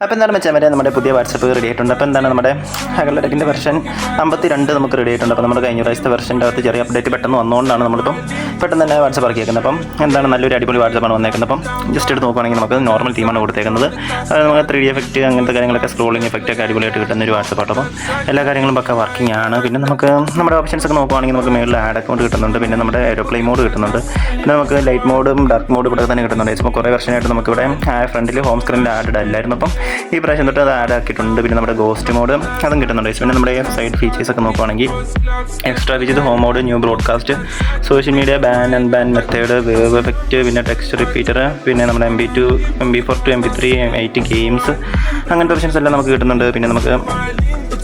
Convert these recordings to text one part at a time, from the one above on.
അപ്പോൾ എന്താണ് വെച്ചാൽ വരെ നമ്മുടെ പുതിയ വാട്സപ്പ് റെഡി ആയിട്ടുണ്ട്. അപ്പോൾ എന്താണ് നമ്മുടെ ഹഗലഡക്കിൻ്റെ വെർഷൻ 52 നമുക്ക് റെഡി ആയിട്ടുണ്ട്. അപ്പോൾ നമ്മുടെ കഴിഞ്ഞ പ്രാവശ്യത്തെ വെർഷൻ്റെ അകത്ത് ചെറിയ അപ്ഡേറ്റ് പെട്ടെന്ന് വന്നുകൊണ്ടാണ് നമ്മളിപ്പം പെട്ടെന്ന് തന്നെ വാട്സപ്പ് ഇറക്കിയേക്കുന്നത്. അപ്പം എന്താണ് നല്ലൊരു അടിപൊളി വാട്സപ്പാണ് വന്നേക്കുന്നത്. അപ്പം ജസ്റ്റ് എടുത്ത് നോക്കുകയാണെങ്കിൽ നമുക്ക് നോർമൽ തീമാണ് കൊടുത്തേക്കുന്നത്. അത് നമുക്ക് 3D എഫക്റ്റ് അങ്ങനത്തെ കാര്യങ്ങളൊക്കെ സ്ക്രോളിംഗ് എഫക്റ്റ് ഒക്കെ അടിപൊളിയായിട്ട് കിട്ടുന്ന ഒരു വാട്സപ്പാണ്. അപ്പം എല്ലാ കാര്യങ്ങളും ഒക്കെ വർക്കിംഗ് ആണ്. പിന്നെ നമുക്ക് നമ്മുടെ ഓപ്ഷൻസ് ഒക്കെ നോക്കുകയാണെങ്കിൽ നമുക്ക് മേളിൽ ആഡ് അക്കൗണ്ട് കിട്ടുന്നുണ്ട്. പിന്നെ നമ്മുടെ എയ്റോപ്ലെയിൻ മോഡ് കിട്ടുന്നുണ്ട്. പിന്നെ നമുക്ക് ലൈറ്റ് മോഡും ഡാർക്ക് മോഡും ഇവിടെ തന്നെ കിട്ടുന്നുണ്ട്. ഇപ്പോൾ കുറേ വെർഷനായിട്ട് നമുക്കിവിടെ ഫ്രണ്ടിൽ ഹോം സ്ക്രീനിൽ ആഡ് അല്ലായിരുന്നു. അപ്പം ഈ പ്രാവശ്യം തൊട്ട് അത് ആഡ് ആക്കിയിട്ടുണ്ട്. പിന്നെ നമ്മുടെ ഗോസ്റ്റ് മോഡ് അതും കിട്ടുന്നുണ്ട്. പിന്നെ നമ്മുടെ സൈഡ് ഫീച്ചേഴ്സ് ഒക്കെ നോക്കുകയാണെങ്കിൽ extra features home mode, new broadcast, social media, ban and ban method, wave effect, പിന്നെ ടെക്സ്റ്റ് റിപ്പീറ്റർ, പിന്നെ നമ്മുടെ MB2, MB4 to MB3, 8 games അങ്ങനത്തെ ഓപ്ഷൻസ് എല്ലാം നമുക്ക് കിട്ടുന്നുണ്ട്. പിന്നെ നമുക്ക്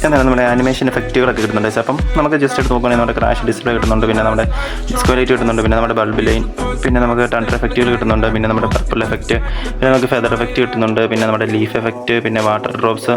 എന്താണ് നമ്മുടെ ആനിമേഷൻ എഫക്റ്റുകളൊക്കെ കിട്ടുന്നുണ്ട്. അപ്പം നമുക്ക് ജസ്റ്റ് എടുത്ത് നോക്കുകയാണെങ്കിൽ നമ്മുടെ ക്രാഷ് ഡിസ്പ്ലേ കിട്ടുന്നുണ്ട്. പിന്നെ നമ്മുടെ ഡിസ്കോ ലൈറ്റ് കിട്ടുന്നുണ്ട്. പിന്നെ നമ്മുടെ ബൾബ് ലൈൻ, പിന്നെ നമുക്ക് ടണ്ടർ എഫക്റ്റുകൾ കിട്ടുന്നുണ്ട്. പിന്നെ നമ്മുടെ പർപ്പിൾ എഫക്റ്റ്, പിന്നെ നമുക്ക് ഫെദർ എഫക്റ്റ് കിട്ടുന്നുണ്ട്. പിന്നെ നമ്മുടെ ലീഫ് എഫക്റ്റ്, പിന്നെ വാട്ടർ ഡ്രോപ്സ്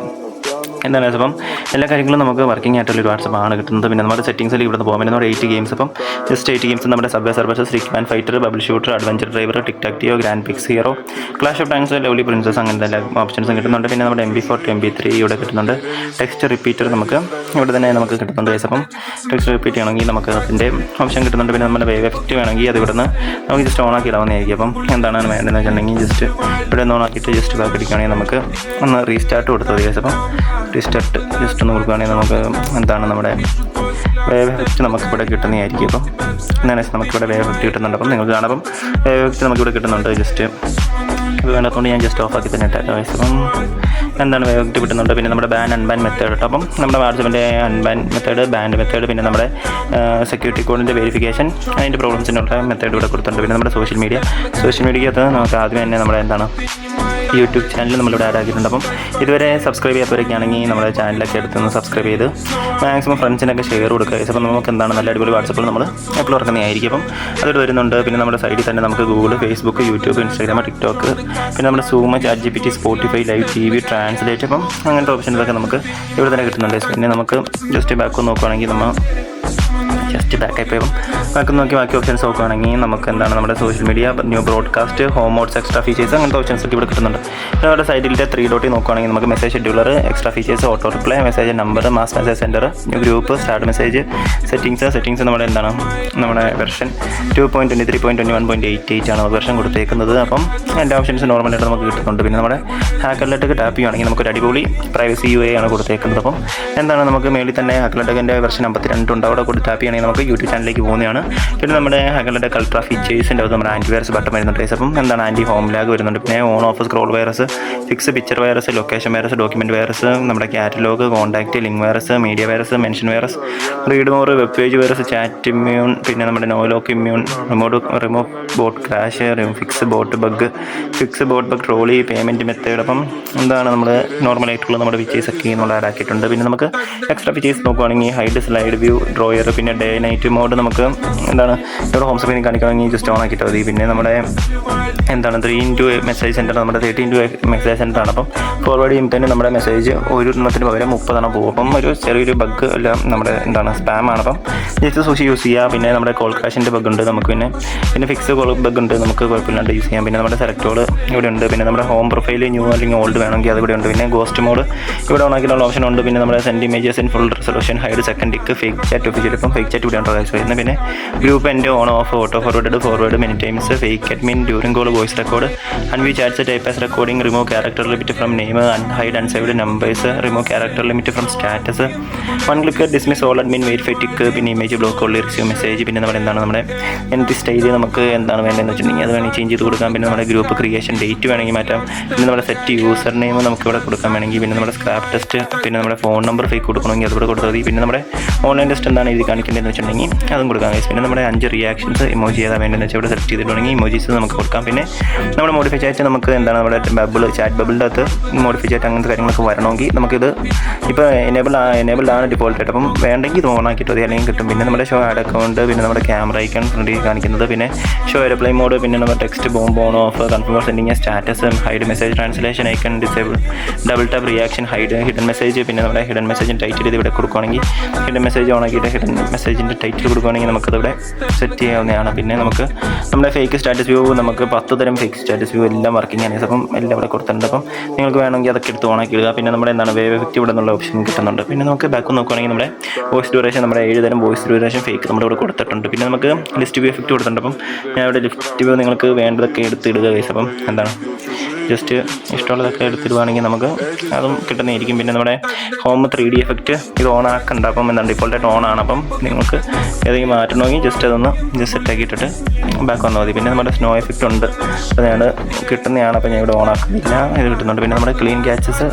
എന്താണ് അപ്പം എല്ലാ കാര്യങ്ങളും നമുക്ക് വർക്കിംഗ് ആയിട്ടുള്ളൊരു വാട്സപ്പാണ് കിട്ടുന്നത്. പിന്നെ നമ്മുടെ സെറ്റിംഗ്സിൽ ഇവിടെ നിന്ന് പോകാം. പിന്നെ നമ്മുടെ 8 ഗെയിംസ് അപ്പം ജസ്റ്റ് 8 ഗെയിംസ് നമ്മുടെ subway surfers, stickman fighter, bubble shooter, adventure driver, tic tac toe, grand prix hero, clash of tanks, lovely princess അങ്ങനത്തെ എല്ലാ ഓപ്ഷൻസും കിട്ടുന്നുണ്ട്. പിന്നെ നമ്മുടെ MB4 to MB3 ഇവിടെ കിട്ടുന്നുണ്ട്. ടെക്സ്റ്റ് റിപ്പീറ്റർ നമുക്ക് ഇവിടെ തന്നെ നമുക്ക് കിട്ടുന്നുണ്ട്. അപ്പം ടെക്സ്റ്റ് റിപ്പീറ്റ് ചെയ്യണമെങ്കിൽ നമുക്ക് അതിൻ്റെ ഓപ്ഷൻ കിട്ടുന്നുണ്ട്. പിന്നെ നമ്മുടെ വേവ് എഫക്റ്റ് വേണമെങ്കിൽ അത് ഇവിടെ നിന്ന് നമുക്ക് ജസ്റ്റ് ഓണാക്കി ഇടാവുന്നതായിരിക്കും. അപ്പം എന്താണ് വേണ്ടതെന്ന് വെച്ചിട്ടുണ്ടെങ്കിൽ ജസ്റ്റ് ഇവിടെ നിന്ന് ഓണാക്കിയിട്ട് ജസ്റ്റ് ബാക്ക് അടിക്കുകയാണെങ്കിൽ നമുക്ക് ഒന്ന് റീസ്റ്റാർട്ട് കൊടുത്തത് കേസ്. അപ്പം റീസ്റ്റാർട്ട് ജസ്റ്റ് ഒന്ന് കൊടുക്കുകയാണെങ്കിൽ നമുക്ക് എന്താണ് നമ്മുടെ വേവ് എഫക്റ്റ് നമുക്കിവിടെ കിട്ടുന്നതായിരിക്കും. അപ്പം എന്താണ് നമുക്കിവിടെ വേവ് എഫക്റ്റ് കിട്ടുന്നുണ്ട്. അപ്പം നിങ്ങൾക്ക് കാണാം വേവ് എഫക്റ്റ് നമുക്കിവിടെ കിട്ടുന്നുണ്ട്. ജസ്റ്റ് ഇത് വേണ്ടതുകൊണ്ട് ഞാൻ ജസ്റ്റ് ഓഫ് ആക്കി തന്നെ ഇട്ടാൽ അപ്പം എന്താണ് വേവ് എഫക്റ്റ് കിട്ടുന്നുണ്ട്. പിന്നെ നമ്മുടെ ബാൻ അൺബാൻ മെത്തേഡ് കേട്ടോ. അപ്പം നമ്മുടെ വാട്സപ്പിൻ്റെ അൺബാൻ മെത്തേഡ്, ബാൻഡ് മെത്തേഡ്, പിന്നെ നമ്മുടെ സെക്യൂരിറ്റി കോഡിൻ്റെ വെരിഫിക്കേഷൻ അതിൻ്റെ പ്രോബ്ലംസിനുള്ള മെത്തേഡ് ഇവിടെ കൊടുത്തിട്ടുണ്ട്. പിന്നെ നമ്മുടെ സോഷ്യൽ മീഡിയക്കകത്ത് നമുക്ക് ആദ്യം തന്നെ നമ്മുടെ എന്താണ് യൂട്യൂബ് ചാനൽ നമ്മളിവിടെ ആഡ് ആക്കിയിട്ടുണ്ട്. അപ്പം ഇതുവരെ സബ്സ്ക്രൈബ് ചെയ്യാത്തവരൊക്കെ ആണെങ്കിൽ നമ്മുടെ ചാനലൊക്കെ എടുത്തൊന്ന് സബ്സ്ക്രൈബ് ചെയ്ത് മാക്സിമം ഫ്രണ്ട്സിനൊക്കെ ഷെയർ കൊടുക്കുക. അപ്പം നമുക്ക് എന്താണ് നല്ല അടിപൊളി വാട്സപ്പിൽ നമ്മൾ എപ്പോഴും ഇറക്കുന്നതായിരിക്കും. അപ്പം അതിൽ വരുന്നുണ്ട്. പിന്നെ നമ്മുടെ സൈഡിൽ തന്നെ നമുക്ക് Google, Facebook, YouTube, Instagram, TikTok, പിന്നെ നമ്മുടെ zoom, ChatGPT, Spotify, live TV, translate, അപ്പം അങ്ങനത്തെ ഓപ്ഷൻസൊക്കെ നമുക്ക് ഇവിടെ തന്നെ കിട്ടുന്നുണ്ട്. പിന്നെ നമുക്ക് ജസ്റ്റ് ബാക്ക് നോക്കുകയാണെങ്കിൽ നമ്മൾ ജസ്റ്റ് ബാക്കായി പോയപ്പം ബാക്കി ഓപ്ഷൻസ് നോക്കുകയാണെങ്കിൽ നമുക്ക് എന്താണ് നമ്മുടെ social media, new broadcast, home modes, extra features അങ്ങനത്തെ ഓപ്ഷൻസ് ഒക്കെ ഇവിടെ കിട്ടുന്നുണ്ട്. പിന്നെ നമ്മുടെ സൈഡിലെ 3 ഡോട്ടിൽ നോക്കുകയാണെങ്കിൽ നമുക്ക് message scheduler, extra features, auto reply, message number, mass message centre, new group, start message, settings നമ്മുടെ എന്താണ് നമ്മുടെ വെർഷൻ 2.23.21.88 ആണ് വെർഷൻ കൊടുത്തേക്കുന്നത്. അപ്പം എല്ലാ ഓപ്ഷൻസ് നോർമലായിട്ട് നമുക്ക് കിട്ടുന്നുണ്ട്. പിന്നെ നമ്മുടെ ഹാക്കർലെറ്റൊക്കെ ടാപ്പ് ചെയ്യുകയാണെങ്കിൽ നമുക്കൊരു അടിപൊളി പ്രൈവസി UI ആണ് കൊടുത്തേക്കുന്നത്. അപ്പം എന്താണ് നമുക്ക് മേളിൽ തന്നെ ഹാക്കർലെറ്റൊക്കെ വെർഷൻ 52 ഉണ്ട്. അവിടെ കൂടി ടാപ്പ് ചെയ്യണമെങ്കിൽ നമുക്ക് യൂട്യൂബ് ചാനലിലേക്ക് പോകുന്നതാണ്. പിന്നെ നമ്മുടെ ഹാക്കർലെറ്റൊക്കെ അൾട്രാ ഫീച്ചേഴ്സിൻ്റെ അത് നമ്മുടെ ആൻറ്റിവൈറസ് ബട്ടൺ വരുന്നുണ്ട്. അപ്പം എന്താണ് ആൻറ്റി ഹോം ലാഗ് വരുന്നുണ്ട്. പിന്നെ on off scroll virus, fix picture virus, location virus, document virus, നമ്മുടെ catalogue, contact, link virus, media virus, mention virus, read more, web page virus, chat immune, പിന്നെ നമ്മുടെ no lock immune, remove bot crash, fix bot bug, trolley, payment method. അപ്പം എന്താണ് നമ്മൾ നോർമലായിട്ടുള്ള നമ്മുടെ features ഒക്കെ നമ്മൾ ആഡ് ആക്കിയിട്ടുണ്ട്. പിന്നെ നമുക്ക് എക്സ്ട്രാ ഫീച്ചേഴ്സ് നോക്കുകയാണെങ്കിൽ ഹൈഡ്, സ്ലൈഡ് വ്യൂ, ഡ്രോയർ, പിന്നെ ഡേ നൈറ്റ് മോഡ് നമുക്ക് എന്താണ് ഇവിടെ ഹോം സ്ക്രീനിൽ കാണിക്കുകയാണെങ്കിൽ ജസ്റ്റ് ഓൺ ആക്കിയിട്ട് മതി. പിന്നെ നമ്മുടെ എന്താണ് 3x മെസ്സേജ് സെൻറ്റർ, നമ്മുടെ 13x മെസ്സേജ് സെൻറ്റർ ആണ്. അപ്പം ഫോർവേഡ് ചെയ്യുമ്പോൾ തന്നെ നമ്മുടെ മെസ്സേജ് ഒരു എണ്ണത്തിന് പകരം 30 പോകും. അപ്പം ഒരു ചെറിയൊരു ബഗ് അല്ല നമ്മുടെ എന്താണ് സ്പാം ആണ്. അപ്പം ജസ്റ്റ് സൂക്ഷിച്ച് യൂസ് ചെയ്യുക. പിന്നെ നമ്മുടെ കോൾ ക്രാഷിൻ്റെ ബഗ് ഉണ്ട് നമുക്ക്. പിന്നെ ഫിക്സ് കോൾ ബഗ് ഉണ്ട് നമുക്ക് കുഴപ്പമില്ലാണ്ട് യൂസ് ചെയ്യാം. പിന്നെ നമ്മുടെ സെലക്ടോൾ ഇവിടെ ഉണ്ട്. പിന്നെ നമ്മുടെ ഹോം പ്രൊഫൈൽ ന്യൂ അല്ലെങ്കിൽ ഓൾഡ് വേണമെങ്കിൽ അത് ഇവിടെ ഉണ്ട്. പിന്നെ ഗോസ്റ്റ് മോഡ് ഇവിടെ ഓൺ ആക്കിയിട്ടുള്ള ഓപ്ഷൻ ഉണ്ട്. പിന്നെ നമ്മുടെ send images in full resolution, hide second tick, fake chat official. ഇപ്പം ഫേക്ക് ചാറ്റ് ഇവിടെ ഉണ്ടോ വരുന്നത്. പിന്നെ ഗ്രൂപ്പ് എൻ്റെ on off, auto forward many times, fake admin, during call, voice record, unview chats, type as recording, remove character limit from name, hide unsaved numbers, remove character limit from status, one click dismiss all admin, verify tick, പിന്നെ image block only receive message. പിന്നെ നമ്മുടെ എന്താണ് നമ്മുടെ entry style നമുക്ക് എന്താണ് വേണ്ടതെന്ന് വെച്ചിട്ടുണ്ടെങ്കിൽ അത് വേണമെങ്കിൽ ചേഞ്ച് ചെയ്ത് കൊടുക്കാം. പിന്നെ നമ്മുടെ ഗ്രൂപ്പ് ക്രിയേഷൻ ഡേറ്റ് വേണമെങ്കിൽ മാറ്റാം. പിന്നെ നമ്മുടെ സെറ്റ് യൂസർ നെയിം നമുക്ക് ഇവിടെ കൊടുക്കാൻ വേണമെങ്കിൽ. പിന്നെ നമ്മുടെ സ്ക്രാപ്പ് ടെസ്റ്റ്, പിന്നെ നമ്മുടെ ഫോൺ നമ്പർ ഫേക്ക് കൊടുക്കണമെങ്കിൽ അതിവിടെ കൊടുത്താൽ മതി. പിന്നെ നമ്മുടെ ഓൺലൈൻ ടെസ്റ്റ് എന്താണ് ഇത് കാണിക്കേണ്ടതെന്ന് വെച്ചിട്ടുണ്ടെങ്കിൽ അതും കൊടുക്കാം. പിന്നെ നമ്മുടെ 5 റിയാക്ഷൻസ് ഇമോജി ചെയ്താൽ വേണ്ടതെന്ന് വെച്ചാൽ ഇവിടെ സെലക്ട് ചെയ്തിട്ടുണ്ടെങ്കിൽ ഇമോജീസ് നമുക്ക് കൊടുക്കാം. പിന്നെ നമ്മുടെ മോഡിഫൈ ചാറ്റ് നമുക്ക് എന്താണ് നമ്മുടെ ചാറ്റ് ബബിളിൻ്റെ അകത്ത് മോഡിഫൈ ചാറ്റ് അങ്ങനത്തെ കാര്യങ്ങളൊക്കെ വരണമെങ്കിൽ നമുക്കിത് ഇപ്പോൾ എനേബിൾഡ് ആണ് ഡിഫോൾട്ടായിട്ട്. അപ്പം വേണ്ടെങ്കിൽ ഇത് ഓൺ ആക്കിയിട്ട് മതി, അല്ലെങ്കിൽ കിട്ടും. പിന്നെ നമ്മുടെ ഷോ ആഡ് അക്കൗണ്ട്, പിന്നെ നമ്മുടെ ക്യാമറ ഐക്കൺ ഫ്രണ്ടിൽ കാണിക്കുന്നത്, പിന്നെ ഷോ എയർപ്ലെയിൻ മോഡ്, പിന്നെ നമ്മുടെ text bomb on of, confirm sending status, hide message translation icon disable, double tap reaction, hidden message. പിന്നെ നമ്മുടെ ഹിഡൻ മെസ്സേജ് ടൈറ്റിൽ ഇത് ഇവിടെ കൊടുക്കുകയാണെങ്കിൽ ഹിഡൻ മെസ്സേജ് ഓൺ ആക്കിയിട്ട് ഹിഡൻ മെസ്സേജ് മെസ്സേജിൻ്റെ ടൈറ്റിൽ കൊടുക്കുകയാണെങ്കിൽ നമുക്കതിവിടെ സെറ്റ് ചെയ്യാവുന്നതാണ്. പിന്നെ നമുക്ക് നമ്മുടെ ഫേക്ക് സ്റ്റാറ്റസ് വ്യൂ നമുക്ക് 10 തരം ഫേക്ക് സ്റ്റാറ്റസ് വ്യൂ എല്ലാം വർക്കിംഗ് ആണ്. അപ്പം എല്ലാം ഇവിടെ കൊടുത്തിട്ടുണ്ട്. അപ്പം നിങ്ങൾക്ക് വേണമെങ്കിൽ അതൊക്കെ എടുത്ത് ഓണാക്കി ഇടുക. പിന്നെ നമ്മുടെ എന്താണ് വേവ് എഫക്റ്റ് ഇവിടെ നിന്നുള്ള ഓപ്ഷൻ കിട്ടുന്നുണ്ട്. പിന്നെ നമുക്ക് ബാക്ക് നോക്കുകയാണെങ്കിൽ നമ്മുടെ വോയിസ് ഡ്യൂറേഷൻ നമ്മുടെ 7 തരം വോയിസ് ഡ്യൂറേഷൻ ഫേക്ക് നമ്മുടെ ഇവിടെ കൊടുത്തിട്ടുണ്ട്. പിന്നെ നമുക്ക് ലിസ്റ്റ് വ്യൂ എഫക്റ്റ് കൊടുത്തിട്ടുണ്ട്. അപ്പം ഞാൻ ഇവിടെ ലിസ്റ്റ് വ്യൂ നിങ്ങൾക്ക് വേണ്ടതൊക്കെ എടുത്തിടുക ഗൈസ്. അപ്പം എന്താണ് ജസ്റ്റ് ഇഷ്ടമുള്ളതൊക്കെ എടുത്തിടുവാണെങ്കിൽ നമുക്ക് അതും കിട്ടുന്നതായിരിക്കും. പിന്നെ നമ്മുടെ ഹോം 3D എഫക്റ്റ് ഇത് ഓൺ ആക്കണ്ട. അപ്പം എന്താണ് ഡിഫോൾട്ടായിട്ട് ഓൺ ആണ്. അപ്പം നിങ്ങൾക്ക് ഏതെങ്കിലും മാറ്റണമെങ്കിൽ ജസ്റ്റ് അതൊന്ന് സെറ്റ് ആക്കിയിട്ടിട്ട് ബാക്ക് വന്നാൽ മതി. പിന്നെ നമ്മുടെ സ്നോ എഫക്റ്റ് ഉണ്ട്, അത് ഞാൻ കിട്ടുന്നതാണ്. അപ്പോൾ ഞാൻ ഇവിടെ ഓൺ ആക്കുന്നില്ല, ഇത് കിട്ടുന്നുണ്ട്. പിന്നെ നമ്മുടെ ക്ലീൻ ക്യാച്ചസ്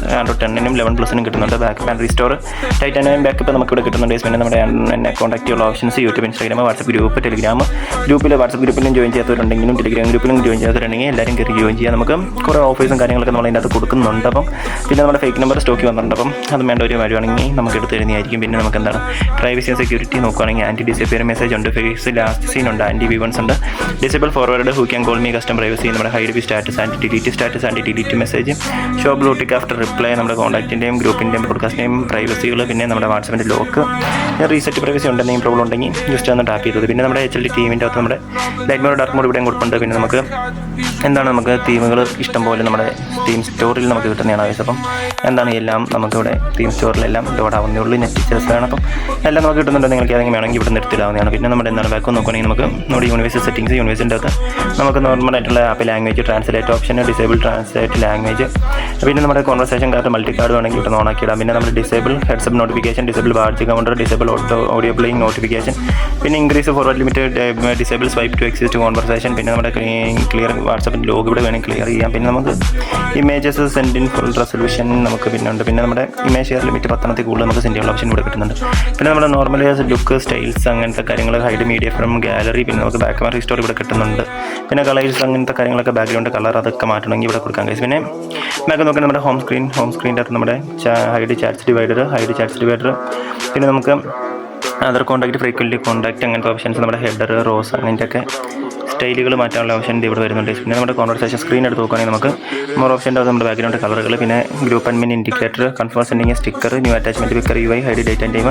10നും 11+നും കിട്ടുന്നുണ്ട്. Back and restore titanium backup നമുക്കിവിടെ കിട്ടുന്നുണ്ട്. പിന്നെ നമ്മുടെ എന്നെ കോൺടാക്ട് ചെയ്യുന്ന options YouTube, Instagram, WhatsApp group, Telegram ഗ്രൂപ്പിൽ വാട്സപ്പ് ഗ്രൂപ്പിലും ജോയിൻ ചെയ്യാത്തവരുണ്ടെങ്കിലും ടെലിഗ്രാം ഗ്രൂപ്പിലും ജോയിൻ ചെയ്യാത്തവരുണ്ടെങ്കിൽ എല്ലാവരും കയറി ജോയിൻ ചെയ്യാം. നമുക്ക് കുറേ ഓഫേഴ്സും കാര്യങ്ങളൊക്കെ നമ്മൾ അതിനകത്ത് കൊടുക്കുന്നുണ്ട്. അപ്പം പിന്നെ നമ്മുടെ ഫേക്ക് നമ്പർ സ്റ്റോക്ക് വന്നിട്ടുണ്ട്. അപ്പം അത് വേണ്ട ഒരു വരുവാണെങ്കിൽ നമുക്ക് എടുത്ത് തരുന്നതായിരിക്കും. പിന്നെ നമുക്ക് എന്താണ് പ്രൈവസി ആൻഡ് സെക്യൂരിറ്റി നോക്കുകയാണെങ്കിൽ ആൻറ്റി ഡിസപ്പിയർ മെസ്സേജ് ഉണ്ട്, ഫേസ് ലാസ്റ്റ് സീൻ ഉണ്ട്, ആൻറ്റി വിവൻസ് ഉണ്ട്, disable forward who can call me, custom privacy, നമ്മുടെ hide be status, anti delete message, show blue tick after reply, നമ്മുടെ കോൺടാക്റ്റിൻ്റെയും ഗ്രൂപ്പിൻ്റെയും ബ്രോഡ്കാസ്റ്റിൻ്റെയും പ്രൈവസികൾ, പിന്നെ നമ്മുടെ വാട്സപ്പിൻ്റെ ലോക്ക്, റീസെറ്റ് പ്രൈവസി ഉണ്ട്, എന്തെങ്കിലും പ്രോബ്ലം ഉണ്ടെങ്കിൽ ജസ്റ്റ് ഒന്ന് ടാപ്പ് ചെയ്തത്. പിന്നെ നമ്മുടെ HLD ടീമിൻ്റെ അകത്ത് നമ്മുടെ ലൈറ്റ് മോഡ് ഡാർക്ക് മോഡ് ഇവിടെയും കൊടുക്കുന്നുണ്ട്. പിന്നെ നമുക്ക് എന്താണ് നമുക്ക് തീമുകൾ ഇഷ്ടംപോലെ നമ്മുടെ തീം സ്റ്റോറിൽ നമുക്ക് കിട്ടുന്നതാണ് ആവശ്യം. അപ്പം എന്താണ് എല്ലാം നമുക്കിവിടെ തീം സ്റ്റോറിലെല്ലാം ലോഡ് ആവുന്നേ ഉള്ളൂ. നെറ്റ് ഫീച്ചേഴ്സ് വേണം. അപ്പം എല്ലാം നമുക്ക് കിട്ടുന്നുണ്ട്. നിങ്ങൾക്ക് ഏതെങ്കിലും വേണമെങ്കിൽ ഇവിടെ നിർത്തിടാവുന്നതാണ്. പിന്നെ നമ്മുടെ എന്താണ് ബാക്ക് നോക്കുകയാണെങ്കിൽ നമുക്ക് നമ്മുടെ യൂണിവേഴ്സ് സെറ്റിംഗ്സ്, യൂണിവേഴ്സിൻ്റെ അകത്ത് നമുക്ക് നോർമലായിട്ടുള്ള app language translate option, disable translate language, പിന്നെ നമ്മുടെ കോൺവെർസേഷൻ കാർഡ് മൾട്ടി കാർഡ് വേണമെങ്കിൽ ഇവിടെ ഓണാക്കിയിടാം. പിന്നെ നമ്മുടെ disable heads up notification, disable badge counter, disable audio playing notification, പിന്നെ increase forward limit, disable swipe to exist conversation, പിന്നെ നമ്മുടെ ക്ലിയർ വാട്സപ്പിൻ്റെ ലോഗ് ഇവിടെ വേണമെങ്കിൽ ക്ലിയർ ചെയ്യാം. പിന്നെ നമുക്ക് images send in full resolution നമുക്ക് പിന്നെ ഉണ്ട്. പിന്നെ നമ്മുടെ ഇമേജ് ഷെയർ ലിമിറ്റ് 10 കൂടുതൽ നമുക്ക് സെൻഡ് ചെയ്യാനുള്ള ഓപ്ഷൻ ഇവിടെ കിട്ടുന്നുണ്ട്. പിന്നെ നമ്മുടെ നോർമൽ ലുക്ക്, സ്റ്റൈൽസ്, അങ്ങനത്തെ കാര്യങ്ങൾ, ഹൈഡ് മീഡിയ ഫ്രം ഗാലറി, പിന്നെ നമുക്ക് ബാക്ക് ആൻഡ് റീസ്റ്റോർ ഇവിടെ കിട്ടുന്നുണ്ട്. പിന്നെ കളേഴ്സ് അങ്ങനത്തെ കാര്യങ്ങളൊക്കെ ബാക്ക്ഗ്രൗണ്ട് കളർ അതൊക്കെ മാറ്റണമെങ്കിൽ ഇവിടെ കൊടുക്കാൻ കഴിയും. പിന്നെ ബാക്ക് നോക്കാൻ നമ്മുടെ ഹോം സ്ക്രീൻ്റെ അകത്ത് നമ്മുടെ ഹൈഡ് ചാറ്റ്സ് ഡിവൈഡർ, പിന്നെ നമുക്ക് അതർ കോൺടാക്ട്, ഫ്രീക്വൻലി കോൺടാക്ട് അങ്ങനത്തെ ഓപ്ഷൻസ്, നമ്മുടെ ഹെഡർ, റോസ് അങ്ങനത്തെയൊക്കെ സ്റ്റൈലുകൾ മാറ്റാനുള്ള ഓപ്ഷൻ ഇവിടെ വരുന്നുണ്ട്. പിന്നെ നമ്മുടെ കോൺവെർസേഷൻ സ്ക്രീൻ എടുത്ത് നോക്കുകയാണെങ്കിൽ നമുക്ക് മോർ ഓപ്ഷൻ്റെ അത് നമ്മുടെ ബാക്ക്ഗ്രൗണ്ട് കളറുകൾ, പിന്നെ group admin indicator, confirm sending sticker, new attachment picker, UI, hide date and time,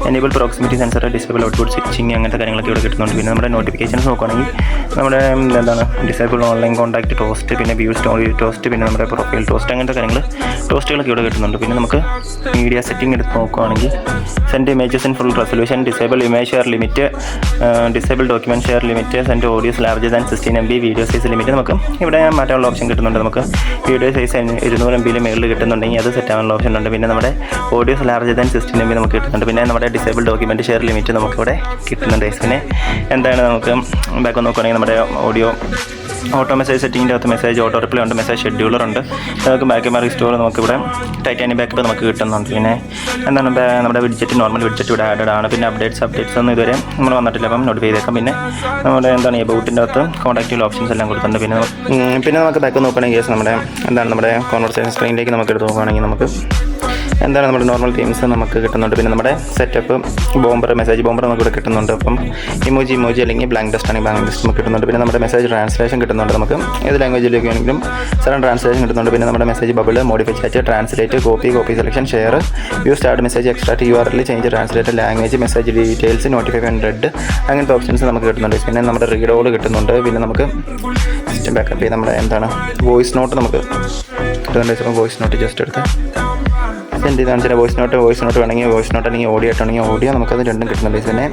enable proximity sensor, disable output switching അങ്ങനത്തെ കാര്യങ്ങളൊക്കെ ഇവിടെ കിട്ടുന്നുണ്ട്. പിന്നെ നമ്മുടെ നോട്ടിഫിക്കേഷൻസ് നോക്കുകയാണെങ്കിൽ നമ്മുടെ എന്താണ് ഡിസേബിൾ ഓൺലൈൻ കോൺടാക്ട് ടോസ്റ്റ്, പിന്നെ വ്യൂ സ്റ്റോറി ടോസ്റ്റ്, പിന്നെ നമ്മുടെ പ്രൊഫൈൽ ടോസ്റ്റ് അങ്ങനത്തെ കാര്യങ്ങൾ ടോസ്റ്റുകളൊക്കെ ഇവിടെ കിട്ടുന്നുണ്ട്. പിന്നെ നമുക്ക് മീഡിയ സെറ്റിംഗ് എടുത്ത് നോക്കുകയാണെങ്കിൽ send images in full resolution, disable image share limit, disable document share limit, send audios larger than 16 MB, video size limit നമുക്ക് ഇവിടെ മാറ്റാനുള്ള ഓപ്ഷൻ കിട്ടുന്നുണ്ട്. നമുക്ക് വീഡിയോ സൈസ് 200 MB മേളിൽ കിട്ടുന്നുണ്ടെങ്കിൽ അത് സെറ്റ് ആവാനുള്ള ഓപ്ഷൻ ഉണ്ട്. പിന്നെ നമ്മുടെ ഓഡിയോസ് ലാർജർ ദാൻ 16 MB നമുക്ക് കിട്ടുന്നുണ്ട്. പിന്നെ നമ്മുടെ ഡിസേബിൾ ഡോക്യുമെൻറ്റ് ഷെയർ ലിമിറ്റ് നമുക്കിവിടെ കിട്ടുന്നുണ്ട്. പിന്നെ എന്താണ് നമുക്ക് ബാക്ക് നോക്കുകയാണെങ്കിൽ നമ്മുടെ ഓഡിയോ ഓട്ടോ മെസ്സേജ് സെറ്റിങ്ങിൻ്റെ അകത്ത് മെസ്സേജ് ഓട്ടോ റിപ്ലൈ ഉണ്ട്, മെസ്സേജ് ഷെഡ്യൂളർ ഉണ്ട്, നമുക്ക് ബാക്ക് റീസ്റ്റോർ നമുക്കിവിടെ ടൈറ്റാനിയം ബാക്കപ്പ് നമുക്ക് കിട്ടുന്നുണ്ട്. പിന്നെ എന്താണ് നമ്മുടെ നോർമൽ വിഡ്ജറ്റ് ഇവിടെ ആഡഡ് ആണ്. പിന്നെ അപ്ഡേറ്റ്സ് ഒന്നും ഇതുവരെ നമ്മൾ വന്നിട്ടില്ല, അപ്പം നോട്ടിഫൈ ചെയ്തേക്കാം. പിന്നെ നമ്മുടെ എന്താണ് എബൌട്ടിൻ്റെ അകത്ത് കോൺടാക്റ്റുള്ള ഓപ്ഷൻസ് എല്ലാം കൊടുക്കുന്നുണ്ട്. പിന്നെ നമുക്ക് ബാക്ക് നോക്കുകയാണെങ്കിൽ നമ്മുടെ എന്താണ് നമ്മുടെ കോൺവെർസേഷൻ സ്ക്രീനിലേക്ക് നമുക്ക് എടുത്ത് നോക്കുകയാണെങ്കിൽ നമുക്ക് എന്താണ് നമ്മുടെ നോർമൽ തീംസ് നമുക്ക് കിട്ടുന്നുണ്ട്. പിന്നെ നമ്മുടെ സെറ്റപ്പ് മെസ്സേജ് ബോംബർ നമുക്ക് ഇവിടെ കിട്ടുന്നുണ്ട്. അപ്പം ഇമോജി അല്ലെങ്കിൽ ബ്ലാങ്ക് ടെസ്റ്റ് ആണെങ്കിൽ ബ്ലാങ്ക് ടെസ്റ്റ് നമുക്ക് കിട്ടുന്നുണ്ട്. പിന്നെ നമ്മുടെ മെസ്സേജ് ട്രാൻസ്ലേഷൻ കിട്ടുന്നുണ്ട്. നമുക്ക് ഏത് ലാംഗ്വേജിലേക്ക് ആണെങ്കിലും സഡൻ ട്രാൻസ്ലേഷൻ കിട്ടുന്നുണ്ട്. പിന്നെ നമ്മുടെ message bubble, modify chat, translate, copy selection, share, view start message, extract URL, change translate, language, message details, notify red അങ്ങനത്തെ ഓപ്ഷൻസ് നമുക്ക് കിട്ടുന്നുണ്ട്. പിന്നെ നമ്മുടെ റീഡ് ഓൾ കിട്ടുന്നുണ്ട്. പിന്നെ നമുക്ക് സിസ്റ്റം ബാക്കപ്പ് ചെയ്ത് നമ്മുടെ എന്താണ് വോയിസ് നോട്ട് നമുക്ക് കിട്ടുന്നുണ്ട്. അപ്പോൾ വോയിസ് നോട്ട് ജസ്റ്റ് എടുത്ത് സെൻഡ് ചെയ്താണ് ചില വോയിസ് നോട്ട് വേണമെങ്കിൽ വോയിസ് നോട്ട് അല്ലെങ്കിൽ ഓഡിയോ ആയിട്ടാണെങ്കിൽ ഓഡിയോ നമുക്കത് രണ്ടും കിട്ടുന്നുണ്ട്. പിന്നെ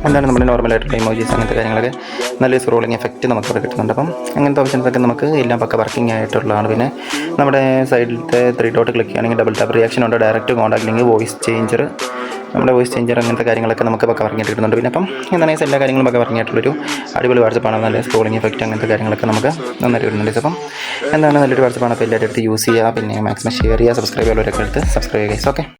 എന്താണ് നമ്മുടെ നോർമലായിട്ടുള്ള ഇമോജീസ് അങ്ങനത്തെ കാര്യങ്ങളൊക്കെ നല്ല സ്ക്രോളിങ് എഫക്റ്റ് നമുക്കവിടെ കിട്ടുന്നുണ്ട്. അപ്പം അങ്ങനത്തെ ഓപ്ഷൻസൊക്കെ നമുക്ക് എല്ലാം പക്ക വർക്കിംഗ് ആയിട്ടുള്ളതാണ്. പിന്നെ നമ്മുടെ സൈഡിലത്തെ 3 ഡോട്ട് ക്ലിക്ക് ചെയ്യുകയാണെങ്കിൽ ഡബിൾ ടാപ്പ് റിയാക്ഷൻ ഉണ്ട്, direct contact link, voice changer, നമ്മുടെ വോയിസ് ചേഞ്ചർ അങ്ങനത്തെ കാര്യങ്ങളൊക്കെ നമുക്ക് പക്ക വർക്കിംഗ് ആയിട്ട് കിട്ടുന്നുണ്ട്. പിന്നെ അപ്പം എന്താണ് എല്ലാ കാര്യങ്ങളും പക്ക വർക്കിംഗ് ആയിട്ടുള്ളൊരു അടിപൊളി വാട്സപ്പാണ്. നല്ല സ്ക്രോളിങ് എഫക്റ്റ് അങ്ങനത്തെ കാര്യങ്ങളൊക്കെ നമുക്ക് നന്നായിട്ട് കിട്ടുന്നുണ്ട്. അപ്പം എന്താണ് നല്ലൊരു വാട്സപ്പാണ്. അപ്പോൾ എല്ലാവരും എടുത്ത് യൂസ് ചെയ്യുക. പിന്നെ മാക്സിമം ഷെയർ ചെയ്യുക, സബ്സ്ക്രൈബ് ചെയ്യുന്നവരൊക്കെ എടുത്ത് സബ്സ്ക്രൈബ് ചെയ്യുക. ഓക്കെ.